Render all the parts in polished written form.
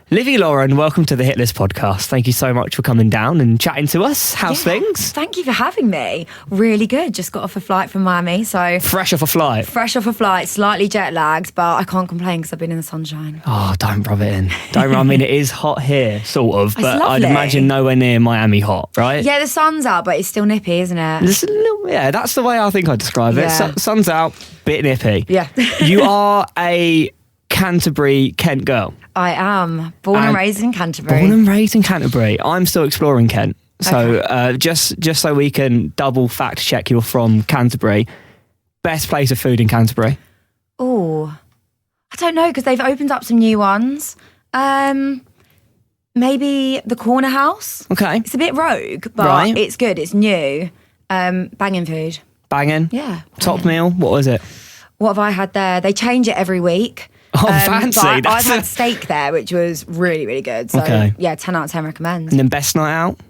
Livvy Lauren, welcome to the Hit List podcast. Thank you so much for coming down and chatting to us. How's things? Thank you for having me. Really good. Just got off a flight from Miami, so... Fresh off a flight? Fresh off a flight, slightly jet lagged, but I can't complain because I've been in the sunshine. Oh, don't rub it in. I mean, it is hot here, sort of, but lovely. I'd imagine nowhere near Miami hot, right? Yeah, the sun's out, but it's still nippy, isn't it? Yeah, that's the way I think I'd describe it. Yeah. Sun's out, bit nippy. Yeah. You are a Canterbury, Kent girl. I am. Born and raised in Canterbury. Born and raised in Canterbury. I'm still exploring Kent. So just so we can double fact check you're from Canterbury, best place of food in Canterbury? Oh, I don't know because they've opened up some new ones. Maybe the Corner House. Okay. It's a bit rogue, but it's good. It's new. Banging food. Banging? Yeah. Top meal? What was it? What have I had there? They change it every week. Oh, fancy. But I've had steak there, which was really, really good. So, yeah, 10 out of 10 recommend. And then best night out?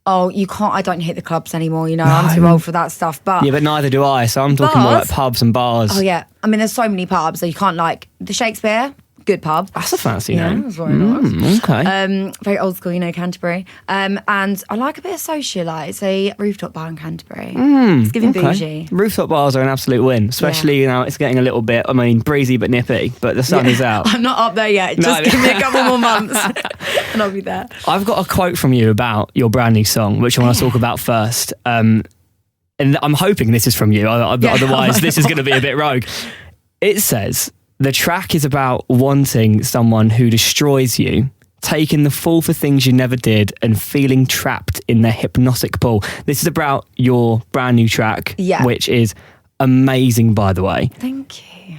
Oh, you can't. I don't hit the clubs anymore, you know. No. I'm too old for that stuff. But yeah, but neither do I. So I'm talking more like pubs and bars. Oh, yeah. I mean, there's so many pubs, so you can't like the Shakespeare. Good pub. That's a fancy name. That's very nice. Okay. Very old school, you know, Canterbury. And I like a bit of socialite. It's a rooftop bar in Canterbury. It's giving bougie. Rooftop bars are an absolute win, especially you know it's getting a little bit. I mean, breezy but nippy, but the sun is out. I'm not up there yet. Just give me a couple more months, and I'll be there. I've got a quote from you about your brand new song, which I want to talk about first. And I'm hoping this is from you. Otherwise, this is going to be a bit rogue. It says, the track is about wanting someone who destroys you, taking the fall for things you never did, and feeling trapped in their hypnotic pull. This is about your brand new track, which is amazing, by the way. Thank you.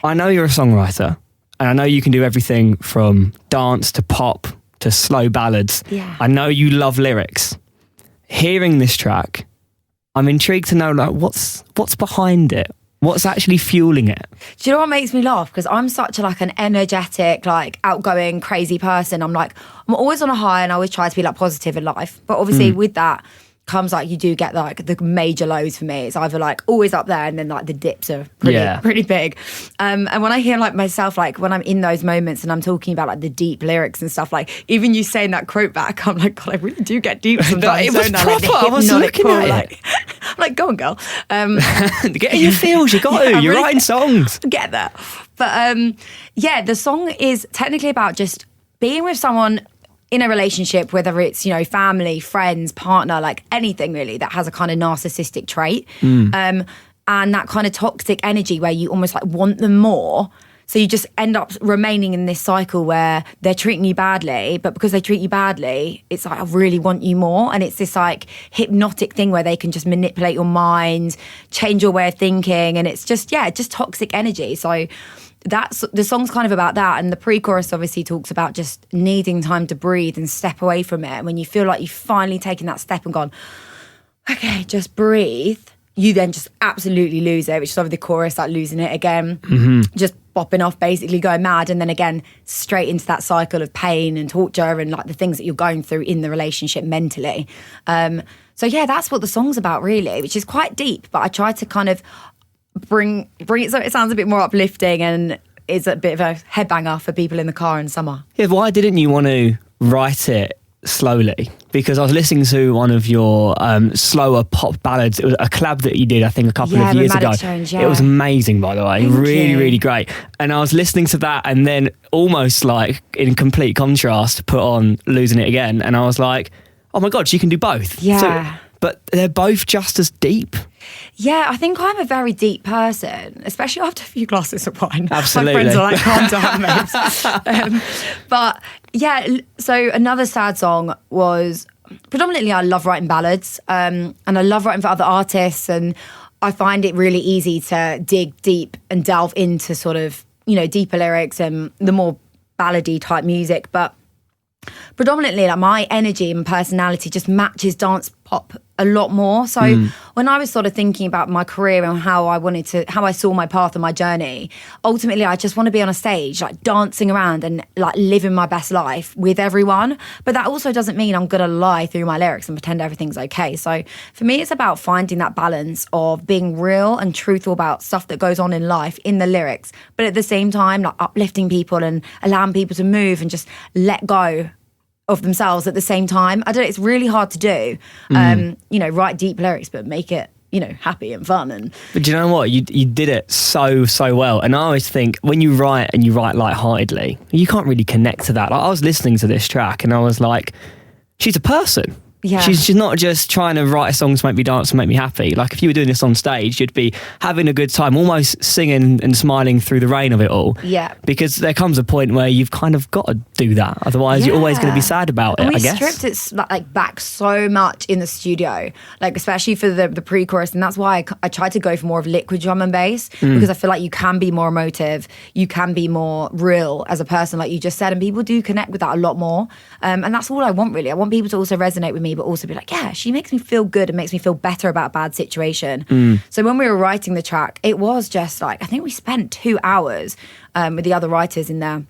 I know you're a songwriter, and I know you can do everything from dance to pop to slow ballads. Yeah. I know you love lyrics. Hearing this track, I'm intrigued to know like what's behind it. What's actually fueling it? Do you know what makes me laugh? Because I'm such an energetic, like outgoing, crazy person. I'm always on a high and I always try to be like positive in life. But obviously with that comes like you do get like the major lows for me. It's either like always up there and then like the dips are pretty big. And when I hear like myself, like when I'm in those moments and I'm talking about like the deep lyrics and stuff, like even you saying that quote back, I'm like, God, I really do get deep sometimes. It was proper. I was looking at it. I'm like, go on, girl. Get in your feels. You got to. You're really writing songs. Get that. But the song is technically about just being with someone in a relationship, whether it's, you know, family, friends, partner, like anything really that has a kind of narcissistic trait. And that kind of toxic energy where you almost like want them more. So you just end up remaining in this cycle where they're treating you badly, but because they treat you badly, it's like, I really want you more. And it's this like hypnotic thing where they can just manipulate your mind, change your way of thinking. And it's just toxic energy. So that's the song's kind of about that. And the pre-chorus obviously talks about just needing time to breathe and step away from it. And when you feel like you've finally taken that step and gone, okay, just breathe, you then just absolutely lose it, which is obviously the chorus, like losing it again, just bopping off, basically going mad, and then again straight into that cycle of pain and torture and like the things that you're going through in the relationship mentally. So yeah, that's what the song's about really, which is quite deep, but I try to kind of bring it so it sounds a bit more uplifting and is a bit of a headbanger for people in the car in summer. Yeah, why didn't you want to write it slowly? Because I was listening to one of your slower pop ballads. It was a collab that you did, I think, a couple of years ago. It was amazing, by the way. Really great. And I was listening to that and then almost like in complete contrast put on Losing It Again. And I was like, oh my God, she can do both. Yeah. But they're both just as deep. Yeah, I think I'm a very deep person, especially after a few glasses of wine. Absolutely. My friends are like, calm down, babes. But yeah, so another sad song was, predominantly I love writing ballads and I love writing for other artists, and I find it really easy to dig deep and delve into sort of, you know, deeper lyrics and the more ballady type music. But predominantly like my energy and personality just matches dance pop a lot more. So when I was sort of thinking about my career and how I saw my path and my journey, ultimately I just want to be on a stage, like dancing around and like living my best life with everyone. But that also doesn't mean I'm going to lie through my lyrics and pretend everything's okay. So for me, it's about finding that balance of being real and truthful about stuff that goes on in life in the lyrics, but at the same time, like uplifting people and allowing people to move and just let go of themselves at the same time. I don't know, it's really hard to do. Write deep lyrics, but make it, happy and fun. But do you know what? You did it so well. And I always think when you write and you write lightheartedly, you can't really connect to that. Like, I was listening to this track and I was like, she's a person. Yeah. She's not just trying to write a song to make me dance and make me happy. Like, if you were doing this on stage, you'd be having a good time, almost singing and smiling through the rain of it all. Yeah. Because there comes a point where you've kind of got to do that. Otherwise, you're always going to be sad about it, I guess. We stripped it like back so much in the studio, like especially for the pre-chorus. And that's why I tried to go for more of liquid drum and bass, because I feel like you can be more emotive, you can be more real as a person, like you just said, and people do connect with that a lot more. And that's all I want, really. I want people to also resonate with me, but also be like, yeah, she makes me feel good and makes me feel better about a bad situation. So when we were writing the track, it was just like, I think we spent 2 hours with the other writers in there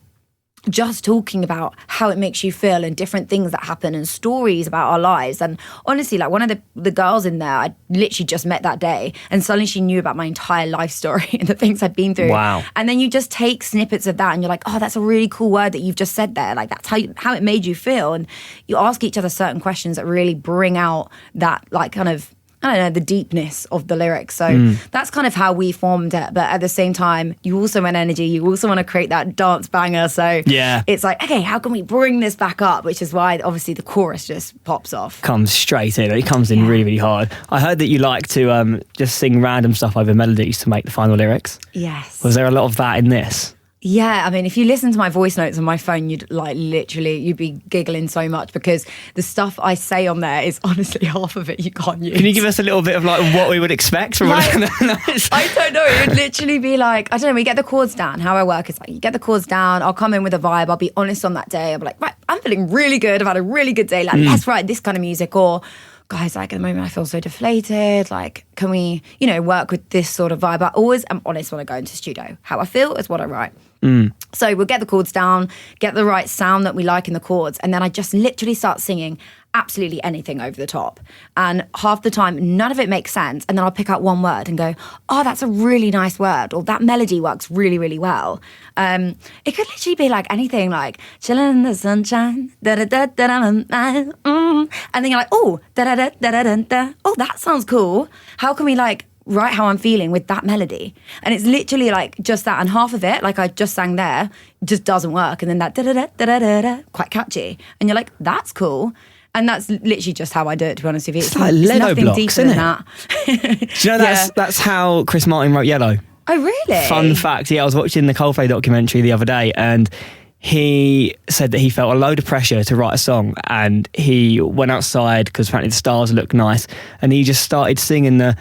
just talking about how it makes you feel and different things that happen and stories about our lives. And honestly, like one of the girls in there, I literally just met that day, and suddenly she knew about my entire life story and the things I'd been through. Wow. And then you just take snippets of that and you're like, oh, that's a really cool word that you've just said there. Like that's how it made you feel. And you ask each other certain questions that really bring out that like kind of, I don't know, the deepness of the lyrics. So that's kind of how we formed it. But at the same time, you also want energy. You also want to create that dance banger. So yeah, it's like, okay, how can we bring this back up? Which is why obviously the chorus just pops off. Comes straight in. It comes in really, really hard. I heard that you like to just sing random stuff over melodies to make the final lyrics. Yes. Was there a lot of that in this? Yeah, I mean, if you listen to my voice notes on my phone, you'd be giggling so much, because the stuff I say on there is honestly half of it you can't use. Can you give us a little bit of like what we would expect from I don't know. It would literally be like, I don't know, we get the chords down. How I work is like, you get the chords down, I'll come in with a vibe, I'll be honest on that day. I'll be like, right, I'm feeling really good, I've had a really good day, like let's write this kind of music. Or guys, like at the moment I feel so deflated, like can we, work with this sort of vibe? I always am honest when I go into the studio. How I feel is what I write. So we'll get the chords down, get the right sound that we like in the chords, and then I just literally start singing absolutely anything over the top. And half the time, none of it makes sense. And then I'll pick out one word and go, oh, that's a really nice word, or that melody works really, really well. It could literally be like anything, like chilling in the sunshine, and then you're like, oh, oh, that sounds cool. How can we like write how I'm feeling with that melody? And it's literally like just that, and half of it, like I just sang there, just doesn't work. And then that quite catchy, and you're like, that's cool. And that's literally just how I do it, to be honest with you. It's like Lego blocks, isn't it? That. Do you know that's how Chris Martin wrote Yellow? Oh, really? Fun fact. Yeah, I was watching the Coldplay documentary the other day, and he said that he felt a load of pressure to write a song, and he went outside because apparently the stars looked nice, and he just started singing the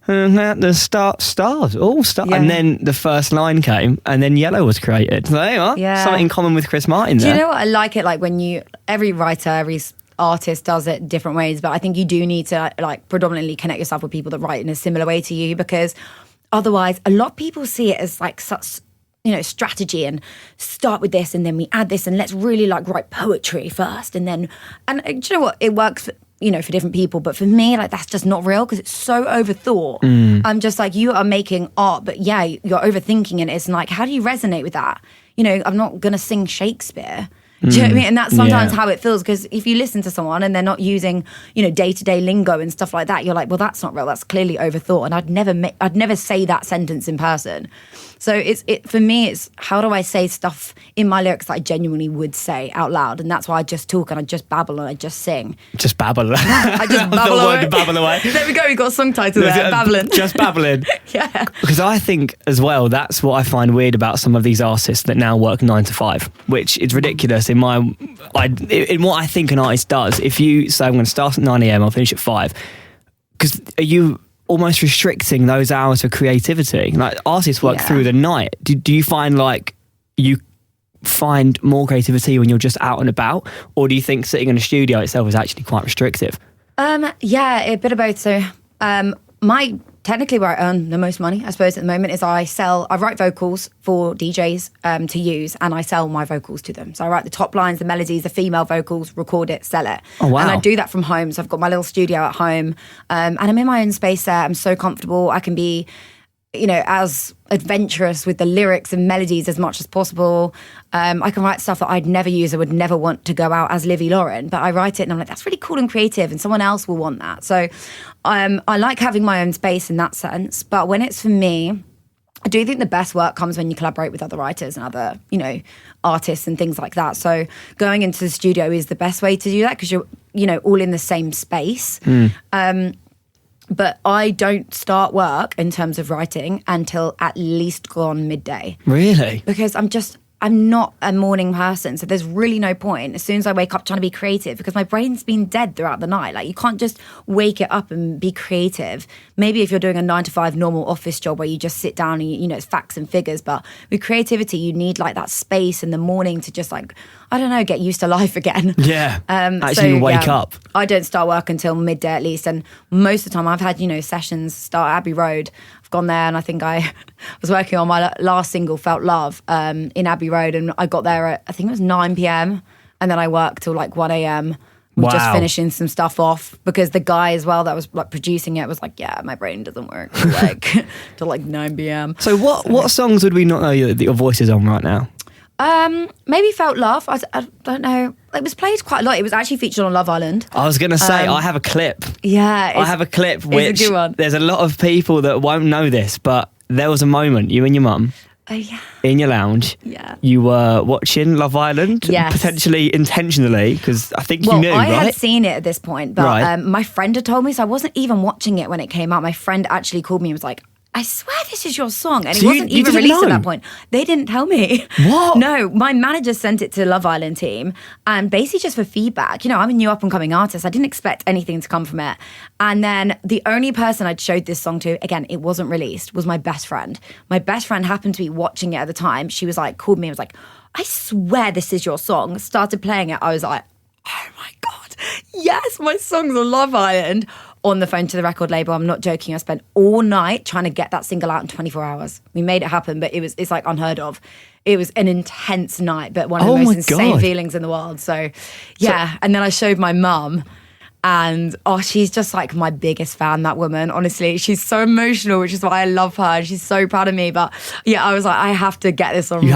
the stars, all stars, and then the first line came, and then Yellow was created. So there you are. Yeah. Something in common with Chris Martin there. Do you know what? I like it, like when every writer, every artist does it different ways, but I think you do need to like predominantly connect yourself with people that write in a similar way to you, because otherwise a lot of people see it as like such strategy, and start with this and then we add this and let's really like write poetry first, and do you know what, it works for different people, but for me, like that's just not real, because it's so overthought. I'm just like, you are making art, but yeah, you're overthinking it. It's like, how do you resonate with that? I'm not gonna sing Shakespeare. Do you know what I mean? And that's sometimes how it feels, because if you listen to someone and they're not using, day-to-day lingo and stuff like that, you're like, well, that's not real. That's clearly overthought. And I'd never say that sentence in person. So for me, it's how do I say stuff in my lyrics that I genuinely would say out loud? And that's why I just talk and I just babble and I just sing. Just babble. I just babble away. Babble away. There we go. We've got a song title there. Babbling. Just babbling. Yeah. Because I think as well, that's what I find weird about some of these artists that now work 9 to 5, which is ridiculous in what I think an artist does. If you say I'm going to start at 9 a.m, I'll finish at 5, because are you almost restricting those hours for creativity? Like artists work through the night. Do you find like you find more creativity when you're just out and about, or do you think sitting in a studio itself is actually quite restrictive? Yeah, a bit of both. So technically where I earn the most money, I suppose, at the moment is I write vocals for DJs to use, and I sell my vocals to them. So I write the top lines, the melodies, the female vocals, record it, sell it. Oh, wow. And I do that from home. So I've got my little studio at home, and I'm in my own space there. I'm so comfortable. I can be, as adventurous with the lyrics and melodies as much as possible. I can write stuff that I'd never use. I would never want to go out as Livvy Lauren, but I write it and I'm like, that's really cool and creative, and someone else will want that. So I like having my own space in that sense. But when it's for me, I do think the best work comes when you collaborate with other writers and other, artists and things like that. So going into the studio is the best way to do that, because you're, all in the same space. But I don't start work in terms of writing until at least gone midday. Really? Because I'm not a morning person, so there's really no point as soon as I wake up trying to be creative, because my brain's been dead throughout the night. Like, you can't just wake it up and be creative. Maybe if you're doing a 9-to-5 normal office job where you just sit down and it's facts and figures, but with creativity you need like that space in the morning to just get used to life again. Yeah. Actually wake up. I don't start work until midday at least, and most of the time I've had sessions start at Abbey Road. I've gone there, and I think I was working on my last single, Felt Love, in Abbey Road, and I got there at, I think it was 9 p.m, and then I worked till like 1 a.m. We're just finishing some stuff off, because the guy as well that was like producing it was like, yeah, my brain doesn't work till like 9 p.m. So what songs would we not know that your voice is on right now? Maybe Felt Love. I don't know. It was played quite a lot. It was actually featured on Love Island. I was going to say, I have a clip. Yeah. I have a clip which it's a good one. There's a lot of people that won't know this, but there was a moment, you and your mum, in your lounge, you were watching Love Island, potentially intentionally, because I think you knew, I right? had seen it at this point, but my friend had told me, so I wasn't even watching it when it came out. My friend actually called me and was like, I swear this is your song. And it wasn't even released at that point. They didn't tell me. What? No, my manager sent it to the Love Island team, and basically just for feedback. I'm a new up and coming artist. I didn't expect anything to come from it. And then the only person I'd showed this song to, again, it wasn't released, was my best friend. My best friend happened to be watching it at the time. She was like, called me and was like, I swear this is your song. Started playing it. I was like, oh my God, yes, my song's on Love Island. On the phone to the record label, I'm not joking, I spent all night trying to get that single out in 24 hours. We made it happen, but it's like unheard of. It was an intense night, but one of the most insane feelings in the world. So and then I showed my mum, and she's just like my biggest fan, that woman. Honestly, she's so emotional, which is why I love her. She's so proud of me. But I was like, I have to get this on,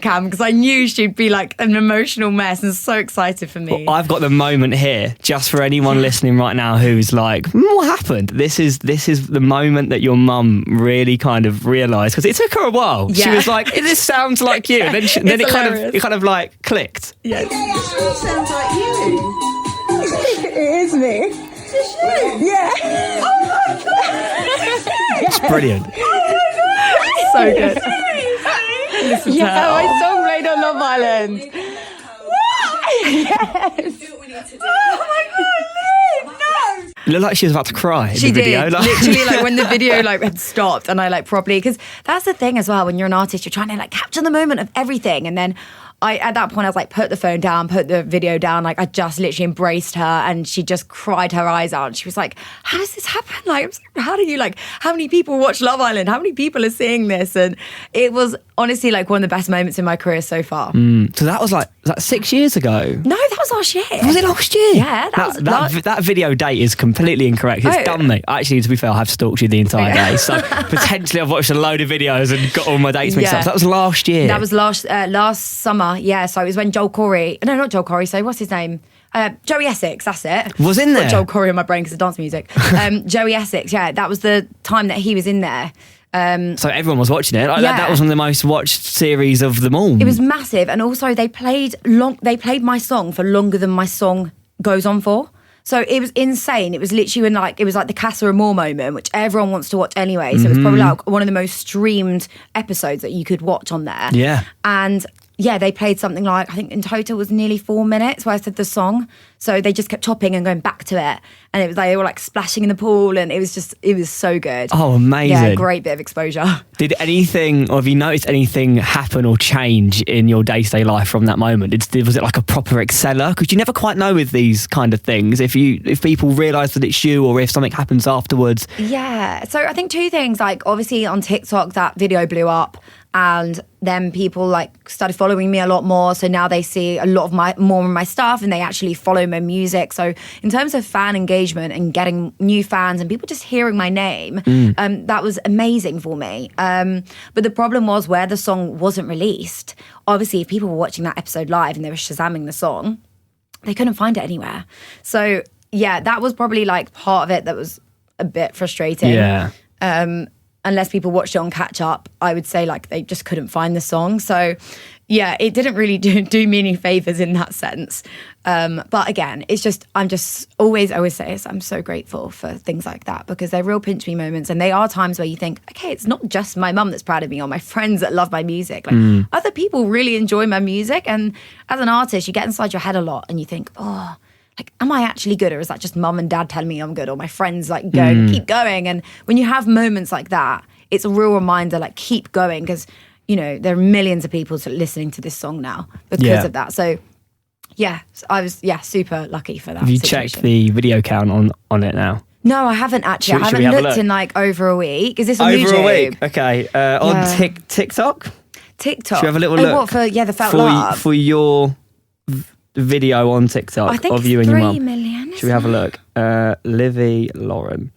Cam, because I knew she'd be like an emotional mess, and so excited for me. Well, I've got the moment here, just for anyone listening right now who's like, what happened? This is the moment that your mum really kind of realised, because it took her a while. She was like, this sounds like you. And then it kind of like clicked. Yeah, it actually sounds like you. It is me. It's you. Yeah. Oh my God. It's brilliant. Oh so good. Listen to her. My song played on Love Island. Yes. Do what we need to do. Oh my God, Liv, no. It looked like she was about to cry in She the video. did, literally, like when the video had stopped, and I properly, because that's the thing as well, when you're an artist, you're trying to capture the moment of everything, and then at that point I was like, put the phone down, put the video down, I just literally embraced her, and she just cried her eyes out. She was like, how does this happen? How do you how many people watch Love Island? How many people are seeing this? And it was honestly one of the best moments in my career so far. So that was 6 years ago? No, that was last year. Was it last year? Yeah, that video date is completely incorrect. It's done me. Actually, to be fair, I have stalked you the entire day, so potentially I've watched a load of videos and got all my dates mixed up. So that was last year. That was last summer. Yeah, so it was when Joel Corey. No, not Joel Corey. So what's his name? Joey Essex. That's it. Was in there. Got Joel Corey in my brain because of dance music. Joey Essex. Yeah, that was the time that he was in there. So everyone was watching it. That was one of the most watched series of them all. It was massive, and also they played my song for longer than my song goes on for. So it was insane. It was literally it was like the Casa Amor moment, which everyone wants to watch anyway. So it was probably one of the most streamed episodes that you could watch on there. Yeah. And they played something like, I think in total was nearly 4 minutes where I said the song. So they just kept chopping and going back to it. And it was like, they were like splashing in the pool, and it was so good. Oh, amazing. Yeah, great bit of exposure. Did anything, or have you noticed anything happen or change in your day-to-day life from that moment? Was it like a proper exceller? Because you never quite know with these kind of things if people realise that it's you, or if something happens afterwards. Yeah. So I think 2 things, like obviously on TikTok that video blew up, and then people like started following me a lot more. So now they see a lot of more of my stuff, and they actually follow my music. So in terms of fan engagement and getting new fans and people just hearing my name, that was amazing for me. But the problem was where the song wasn't released. Obviously, if people were watching that episode live and they were Shazamming the song, they couldn't find it anywhere. So yeah, that was probably like part of it that was a bit frustrating. Yeah. Unless people watched it on catch up, I would say like they just couldn't find the song. So yeah, it didn't really do me any favors in that sense. But again, it's just, I'm just always say this, I'm so grateful for things like that, because they're real pinch me moments, and they are times where you think, okay, it's not just my mum that's proud of me or my friends that love my music. Like other people really enjoy my music, and as an artist, you get inside your head a lot and you think, oh, like, am I actually good, or is that just mum and dad telling me I'm good, or my friends like going, keep going? And when you have moments like that, it's a real reminder, like, keep going, because, you know, there are millions of people listening to this song now because of that. So, yeah, I was, super lucky for that. Have you situation. checked the video count on it now? No, I haven't actually. I haven't looked in like over a week. Is this on YouTube? Over a week, okay. On TikTok? TikTok. Should we have a little look? What, for the Felt Love? For your video on TikTok, I think of you it's and your 3 mum. million. Should we have a look? Livvy Lauren.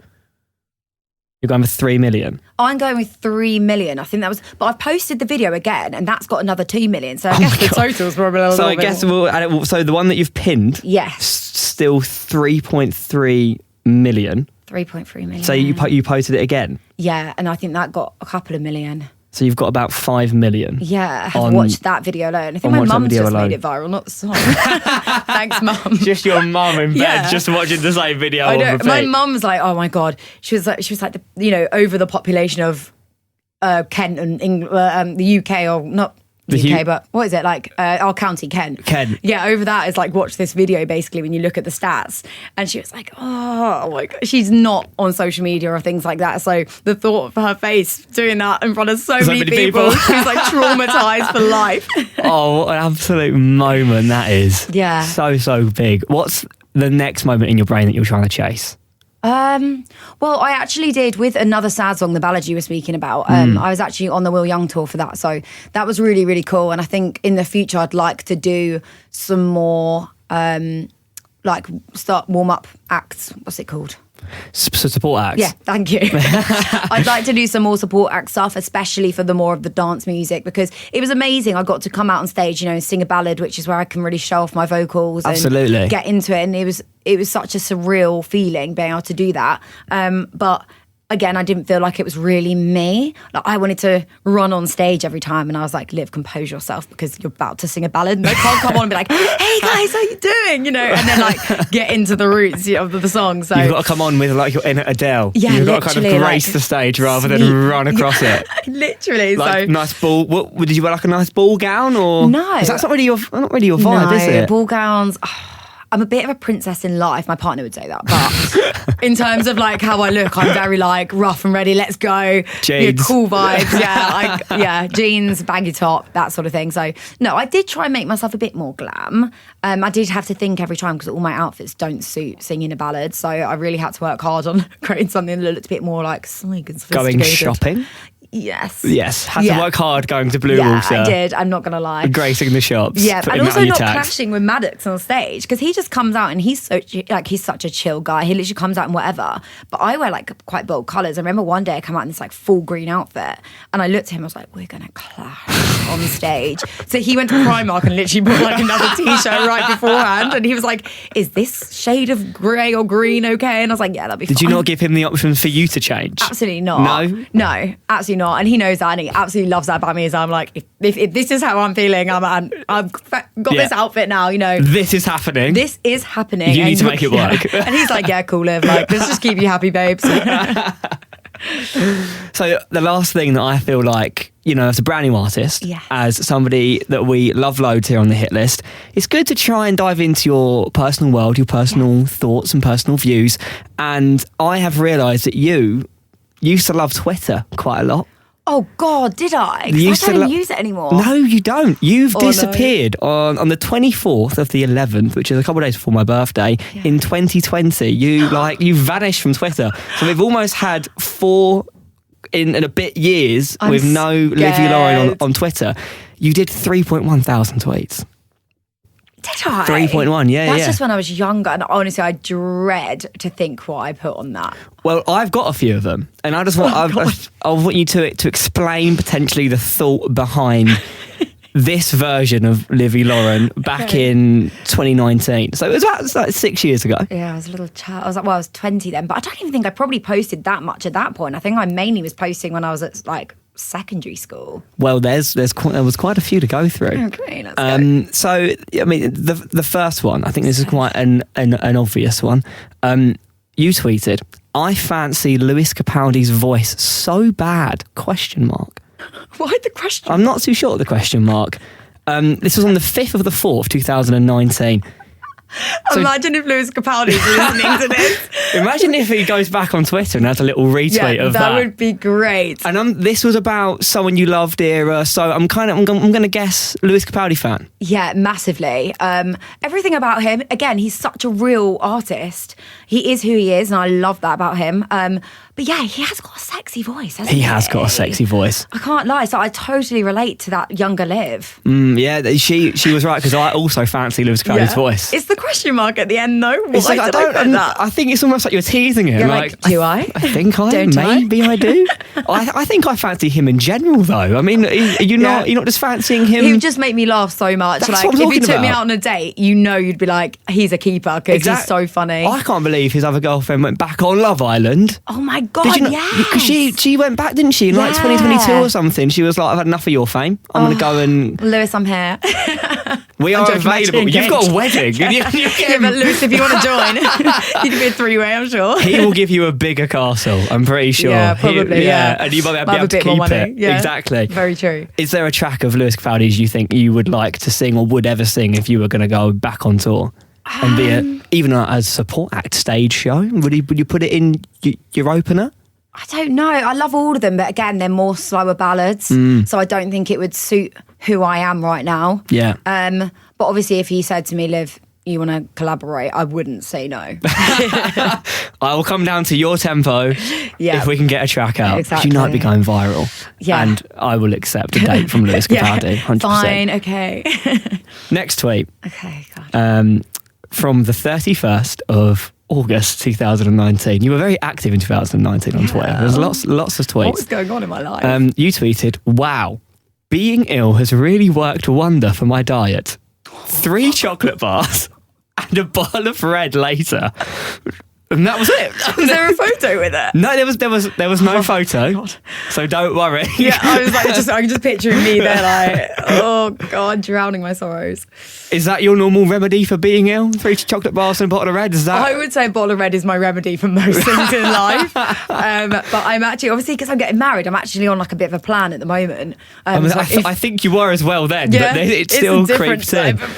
You're going with 3 million. I'm going with 3 million. I think that was, but I've posted the video again, and that's got another 2 million. So I guess the total's probably a little bit. So I guess so the one that you've pinned, yes, still 3.3 million. 3.3 million. So you posted it again. Yeah, and I think that got a couple of million. So you've got about 5 million. Yeah, I've watched that video alone. I think my mum's just made it viral, not the song. Thanks, mum. Just your mum in bed, just watching the same video. I know. My mum's like, oh my God. She was like over the population of Kent and England, the UK, or not the UK, but what is it, like our county, Kent. Yeah, over that is like, watch this video basically when you look at the stats. And she was like, oh my God. She's not on social media or things like that, so the thought of her face doing that in front of so many people, she's like traumatized for life. Oh, what an absolute moment that is. Yeah, so big. What's the next moment in your brain that you're trying to chase? Well, I actually did with another sad song, the ballad you were speaking about. I was actually on the Will Young tour for that, so that was really, really cool. And I think in the future I'd like to do some more start warm-up acts. What's it called? Support acts. Yeah, thank you. I'd like to do some more support act stuff, especially for the more of the dance music, because it was amazing. I got to come out on stage, and sing a ballad, which is where I can really show off my vocals and get into it. And it was such a surreal feeling being able to do that. But again, I didn't feel like it was really me. Like, I wanted to run on stage every time, and I was like, Liv, compose yourself, because you're about to sing a ballad, and I can't come on and be like, hey guys, how you doing? And then like get into the roots of the song. So you've got to come on with like you're in Adele. Yeah, you've got to kind of grace the stage rather than run across it. Literally. Like, so nice ball. What did you wear, like a nice ball gown, or no? That's not really your vibe, is it? Ball gowns. I'm a bit of a princess in life. My partner would say that, but in terms of like how I look, I'm very like rough and ready. Let's go. Jeans. Cool vibes. Yeah, jeans, baggy top, that sort of thing. So no, I did try and make myself a bit more glam. I did have to think every time, because all my outfits don't suit singing a ballad. So I really had to work hard on creating something that looked a bit more like sleek and sophisticated. Going shopping. Yes. Had to work hard going to Blue Water. I did. I'm not going to lie. Gracing the shops. Yeah, and also not clashing with Maddox on stage, because he just comes out and he's such a chill guy. He literally comes out in whatever. But I wear like quite bold colours. I remember one day I come out in this like full green outfit, and I looked at him. I was like, we're going to clash on stage. So he went to Primark and literally bought like another t-shirt right beforehand, and he was like, is this shade of grey or green okay? And I was like, yeah, that'd be fine. Did you not give him the option for you to change? Absolutely not. No, absolutely not. And he knows that, and he absolutely loves that about me. So I'm like, if this is how I'm feeling, I've got this outfit now, This is happening. This is happening. You need to make it work. And he's like, yeah, cool, Liv. Like, let's just keep you happy, babes. So the last thing that I feel like as a brand new artist, Yes. as somebody that we love loads here on the hit list, it's good to try and dive into your personal world, your personal thoughts and personal views. And I have realised that you used to love Twitter quite a lot. Oh God, did I? 'Cause I don't even use it anymore. No, you don't. You've Oh, no. disappeared on the 24th of the 11th, which is a couple of days before my birthday, in 2020. You vanished from Twitter. So we've almost had 4 in a bit years with no Livvy Lauren on Twitter. You did 3.1 thousand tweets. Did I? 3.1, yeah. That's just when I was younger, and honestly, I dread to think what I put on that. Well, I've got a few of them, and I just want I want you to explain potentially the thought behind this version of Livvy Lauren back in 2019. So it was like 6 years ago. Yeah, I was a little child. I was 20 then, but I don't even think I probably posted that much at that point. I think I mainly was posting when I was at like secondary school. Well, there was quite a few to go through. Okay, let's go. So I mean, the first one, I think this is quite an obvious one. You tweeted, "I fancy Lewis Capaldi's voice so bad?" ? Why the question? I'm not too sure of the question mark. This was on the 5th of the 4th, 2019. Imagine if Lewis Capaldi's listening to this. Imagine if he goes back on Twitter and has a little retweet of that. That would be great. And this was about someone you loved era, so I'm going to guess Lewis Capaldi fan. Yeah, massively. Everything about him, again, he's such a real artist. He is who he is, and I love that about him. But yeah, he has got a sexy voice, hasn't he? He has got a sexy voice. I can't lie, so I totally relate to that younger Liv. Yeah, she was right, because I also fancy Lewis Capaldi's voice. It's the question mark at the end, though. Why It's like, did I put that? I think it's almost like you're teasing him. You're like, do I? I think I Don't I? maybe I do. I think I fancy him in general, though. I mean, you're not just fancying him. He would just make me laugh so much. That's Like, what I'm if he talking took me about. out on a date, you'd be like, he's a keeper because he's so funny. I can't believe his other girlfriend went back on Love Island. Oh my God, Did you not? yes. Because she went back, didn't she? In like 2022 or something. She was like, "I've had enough of your fame. I'm going to go and..." Lewis, I'm here. We are joking, available. actually You've got a wedding. Yeah, but Lewis, if you want to join, you can be a 3-way, I'm sure. He will give you a bigger castle, I'm pretty sure. Yeah, probably, yeah. And you might be Might have able a to bit more keep money. it. Yeah. Exactly. Very true. Is there a track of Lewis Capaldi's you think you would like to sing or would ever sing if you were going to go back on tour? And be even a support act stage show? Would you put it in your opener? I don't know. I love all of them, but again, they're more slower ballads. So I don't think it would suit who I am right now. Yeah. But obviously, if he said to me, Liv, you want to collaborate, I wouldn't say no. I will come down to your tempo if we can get a track out. Exactly. You know it'd be going viral. Yeah. And I will accept a date from Lewis Capaldi, 100%. Fine, okay. Next tweet. Okay, God. From the 31st of August 2019. You were very active in 2019 on Twitter. There's lots of tweets. What was going on in my life? You tweeted, "Wow, being ill has really worked a wonder for my diet. 3 chocolate bars and a bottle of red later." And that was it. Was there a photo with it? No, there was no photo. God. So don't worry. Yeah, I was like, I can just picturing me there, like, oh God, drowning my sorrows. Is that your normal remedy for being ill? 3 chocolate bars and a bottle of red? Is that? I would say a bottle of red is my remedy for most things in life. But I'm actually, obviously, because I'm getting married, I'm actually on like a bit of a plan at the moment. I think you were as well then, yeah, but it still a different creeps in. type of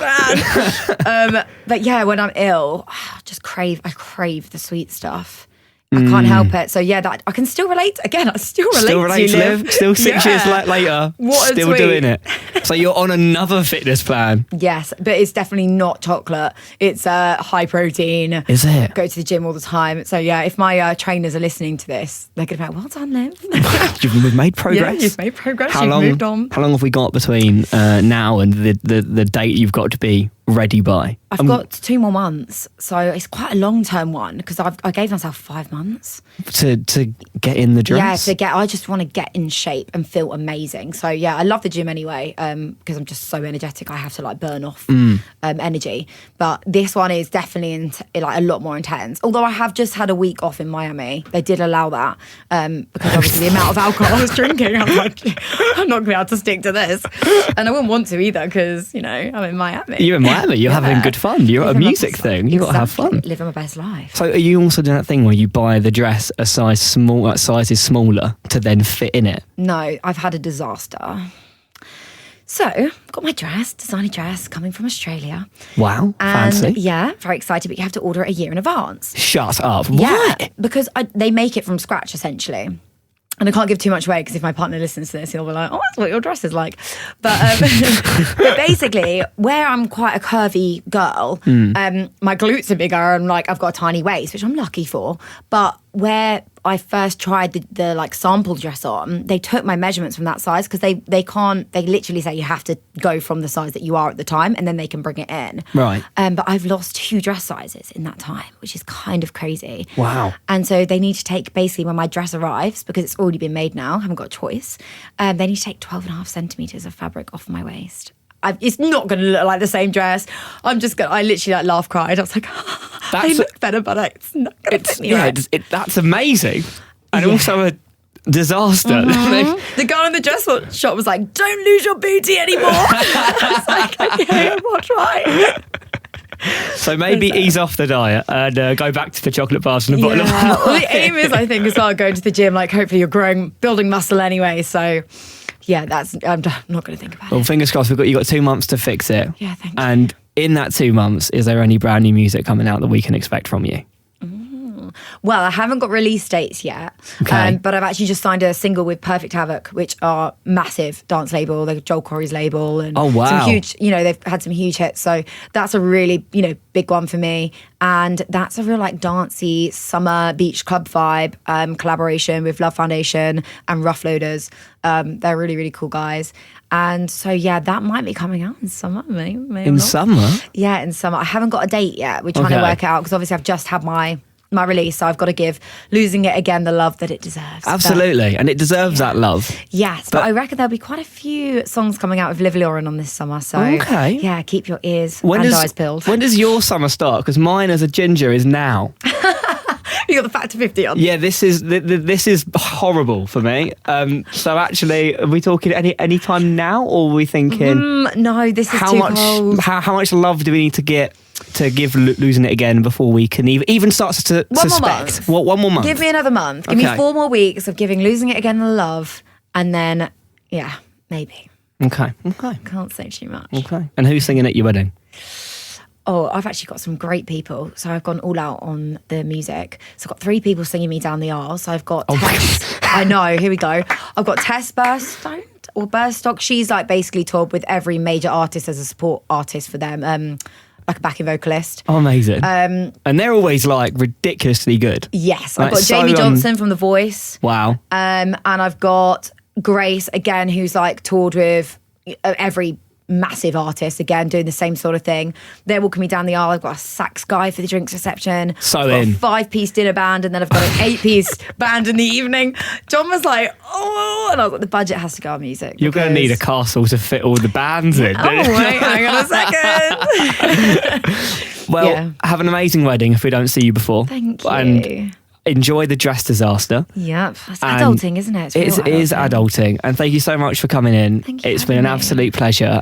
plan. But yeah, when I'm ill, I crave the sweet stuff. I can't help it. So yeah, that I can still relate. Again, I still relate to you, Liv. Still 6 years later, What a still tweet. doing it. So you're on another fitness plan. Yes, but it's definitely not chocolate. It's high protein. Is it? Go to the gym all the time. So yeah, if my trainers are listening to this, they're going to be like, well done, Liv. We've made progress. Yeah, you've made progress. How You've long, moved on. How long have we got between now and the date you've got to be ready by? I've got 2 more months, so it's quite a long-term one because I gave myself 5 months. To get in the dress? Yeah, I just want to get in shape and feel amazing. So yeah, I love the gym anyway because I'm just so energetic. I have to like burn off energy. But this one is definitely like a lot more intense. Although I have just had a week off in Miami. They did allow that because obviously the amount of alcohol I was drinking, I'm like, I'm not going to be able to stick to this. And I wouldn't want to either because, I'm in Miami. You're in Miami. You're having good fun. You're at a music thing. You've got to have fun. Living my best life. So are you also doing that thing where you buy the dress a size sizes smaller to then fit in it? No, I've had a disaster. So, I've got my dress, designer dress, coming from Australia. Wow, And fancy. yeah, very excited, but you have to order it a year in advance. Shut up. Why? Yeah, because they make it from scratch, essentially. And I can't give too much away because if my partner listens to this, he'll be like, oh, that's what your dress is like. But, but basically, where I'm quite a curvy girl, my glutes are bigger and like I've got a tiny waist, which I'm lucky for. But where I first tried the like sample dress on, they took my measurements from that size because they literally say you have to go from the size that you are at the time and then they can bring it in. Right. But I've lost 2 dress sizes in that time, which is kind of crazy. Wow. And so they need to take, basically when my dress arrives, because it's already been made now, I haven't got a choice, they need to take 12.5 centimetres of fabric off my waist. It's not going to look like the same dress. I literally like laugh cried. I was like, they look better, but it's not going to fit me right. That's amazing. And also a disaster. Mm-hmm. The guy in the dress shop was like, don't lose your booty anymore. I was like, okay, I'll try. So maybe ease off the diet and go back to the chocolate bars and a bottle of wine. Well, the aim is, I think, as well, going to the gym. Like, hopefully you're building muscle anyway. So, yeah, I'm not going to think about it. Well, fingers crossed. You got 2 months to fix it. Yeah, thank you. And in that 2 months, is there any brand new music coming out that we can expect from you? Well, I haven't got release dates yet, Okay. but I've actually just signed a single with Perfect Havoc, which are massive dance label. They're Joel Corey's label, and Oh, wow. some huge. They've had some huge hits. So that's a really big one for me, and that's a real like dancey summer beach club vibe collaboration with Love Foundation and Rough Loaders. They're really really cool guys, and so yeah, that might be coming out in summer. Maybe In not. summer? Yeah, in summer. I haven't got a date yet. We're trying to Okay. work it out because obviously I've just had my release, so I've got to give Losing It Again the love that it deserves. Absolutely. And it deserves that love. Yes, but I reckon there'll be quite a few songs coming out with Livvy Lauren on this summer. So Okay. yeah, keep your ears and eyes peeled. When does your summer start? Because mine as a ginger is now. You got the Factor 50 on. Yeah, this is horrible for me. So actually, are we talking any time now, or are we thinking No, this is too cold. How much love do we need to give Losing It Again before we can even start to One more suspect? month. One more month. Give me another month. Give me Okay. 4 more weeks of giving Losing It Again the love, and then yeah, maybe. Okay. Can't say too much. Okay. And who's singing at your wedding? Oh, I've actually got some great people. So I've gone all out on the music. So I've got 3 people singing me down the aisle. So I've got Tess. I know, here we go. I've got Tess Burstock. She's like basically toured with every major artist as a support artist for them, like a backing vocalist. Oh, amazing. And they're always like ridiculously good. Yes, I've Like, got Jamie so, Johnson from The Voice. Wow. And I've got Grace, again, who's like toured with every massive artist, again, doing the same sort of thing. They're walking me down the aisle. I've got a sax guy for the drinks reception. So I've got in. a 5-piece dinner band, and then I've got an 8-piece band in the evening. John was like, oh, and I was like, the budget has to go on music. You're going to need a castle to fit all the bands in. Oh, wait, hang on a second. Well, Yeah. have an amazing wedding if we don't see you before. Thank you. And enjoy the dress disaster. Yep, it's And adulting, isn't it? It is real adulting. And thank you so much for coming in. Thank you It's for been an having me. absolute pleasure.